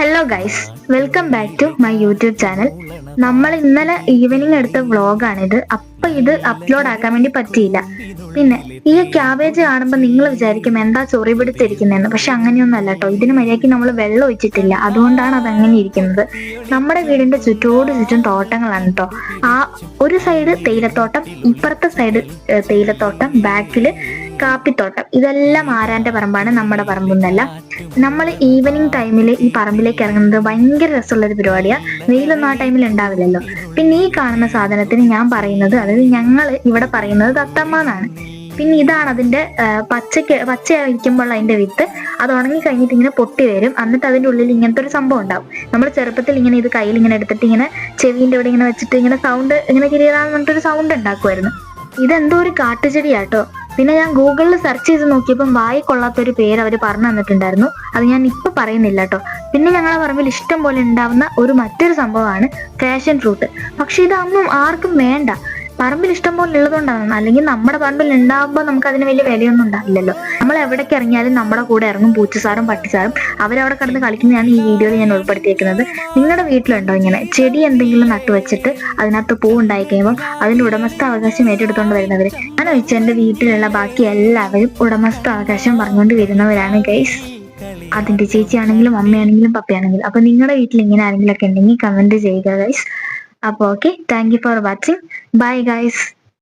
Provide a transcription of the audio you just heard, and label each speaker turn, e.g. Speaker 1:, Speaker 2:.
Speaker 1: Hello guys, welcome back to my YouTube channel. നമ്മൾ ഇന്നലെ evening എടുത്ത വ്ളോഗാണിത്. അപ്പൊ ഇത് അപ്ലോഡ് ആക്കാൻ വേണ്ടി പറ്റിയില്ല. പിന്നെ ഈ ക്യാബേജ് കാണുമ്പോൾ നിങ്ങൾ വിചാരിക്കും എന്താ ചൊറി പിടിച്ചിരിക്കുന്നതെന്ന്. പക്ഷെ അങ്ങനെയൊന്നും അല്ല കേട്ടോ. ഇതിന് മര്യാദയ്ക്ക് നമ്മൾ വെള്ളം ഒഴിച്ചിട്ടില്ല, അതുകൊണ്ടാണ് അത് അങ്ങനെ ഇരിക്കുന്നത്. നമ്മുടെ വീടിന്റെ ചുറ്റോട് ചുറ്റും തോട്ടങ്ങളാണ് കേട്ടോ. ആ ഒരു സൈഡ് തേയിലത്തോട്ടം, ഇപ്പുറത്തെ സൈഡ് തേയിലത്തോട്ടം, ബാക്കില് കാപ്പിത്തോട്ടം. ഇതെല്ലാം ആരാന്റെ പറമ്പാണ്, നമ്മുടെ പറമ്പൊന്നല്ല. നമ്മൾ ഈവനിങ് ടൈമിൽ ഈ പറമ്പിലേക്ക് ഇറങ്ങുന്നത് ഭയങ്കര രസമുള്ള ഒരു പരിപാടിയാണ്. വെയിലൊന്നും ആ ടൈമിൽ ഉണ്ടാവില്ലല്ലോ. പിന്നെ ഈ കാണുന്ന സാധനത്തിന് ഞാൻ പറയുന്നത്, അതായത് ഞങ്ങൾ ഇവിടെ പറയുന്നത് തത്തമ്മ എന്നാണ്. പിന്നെ ഇതാണ് അതിന്റെ പച്ചയായിരിക്കുമ്പോൾ അതിന്റെ വിത്ത്. അത് ഉണങ്ങി കഴിഞ്ഞിട്ട് ഇങ്ങനെ പൊട്ടി വരും. എന്നിട്ട് അതിന്റെ ഉള്ളിൽ ഇങ്ങനത്തെ ഒരു സംഭവം ഉണ്ടാവും. നമ്മൾ ചെറുപ്പത്തിൽ ഇങ്ങനെ ഇത് കയ്യിൽ ഇങ്ങനെ എടുത്തിട്ട് ഇങ്ങനെ ചെവിന്റെ ഇവിടെ ഇങ്ങനെ വെച്ചിട്ട് ഇങ്ങനെ സൗണ്ട് ഇങ്ങനെ കിരിയാന്ന് പറഞ്ഞിട്ടൊരു സൗണ്ട് ഉണ്ടാക്കുമായിരുന്നു. ഇതെന്തോ ഒരു കാട്ടുചെടിയാട്ടോ. പിന്നെ ഞാൻ ഗൂഗിളിൽ സെർച്ച് ചെയ്ത് നോക്കിയപ്പം വായി കൊള്ളാത്തൊരു പേര് അവർ പറഞ്ഞു തന്നിട്ടുണ്ടായിരുന്നു. അത് ഞാൻ ഇപ്പൊ പറയുന്നില്ല കേട്ടോ. പിന്നെ ഞങ്ങളെ പറമ്പിൽ ഇഷ്ടം പോലെ ഉണ്ടാവുന്ന മറ്റൊരു സംഭവമാണ് പാഷൻ ഫ്രൂട്ട്. പക്ഷെ ഇതൊന്നും ആർക്കും വേണ്ട. പറമ്പിൽ ഇഷ്ടം പോലെ ഉള്ളതുകൊണ്ടാണ്. അല്ലെങ്കിൽ നമ്മുടെ പറമ്പിൽ ഉണ്ടാകുമ്പോൾ നമുക്ക് അതിന് വലിയ വിലയൊന്നും ഉണ്ടാവില്ലല്ലോ. നമ്മൾ എവിടേക്ക് ഇറങ്ങിയാലും നമ്മുടെ കൂടെ ഇറങ്ങും പൂച്ചസാറും പട്ടിസാറും. അവരവിടെ കിടന്ന് കളിക്കുന്നതാണ് ഈ വീഡിയോയിൽ ഞാൻ ഉൾപ്പെടുത്തിയേക്കുന്നത്. നിങ്ങളുടെ വീട്ടിലുണ്ടോ ഇങ്ങനെ ചെടി എന്തെങ്കിലും നട്ടുവെച്ചിട്ട് അതിനകത്ത് പൂ ഉണ്ടായി കഴിയുമ്പോൾ അതിന്റെ ഉടമസ്ഥാവകാശം ഏറ്റെടുത്തോണ്ട് വരുന്നവര്? ഞാൻ വെച്ച് എന്റെ വീട്ടിലുള്ള ബാക്കി എല്ലാവരും ഉടമസ്ഥാവകാശം പറഞ്ഞുകൊണ്ട് വരുന്നവരാണ് ഗൈസ്. അതിന്റെ ചേച്ചിയാണെങ്കിലും അമ്മയാണെങ്കിലും പപ്പയാണെങ്കിലും. അപ്പൊ നിങ്ങളുടെ വീട്ടിൽ ഇങ്ങനെ ആരെങ്കിലും ഒക്കെ ഉണ്ടെങ്കിൽ കമന്റ് ചെയ്യുക ഗൈസ്. അപ്പോൾ okay, thank you for watching. Bye guys.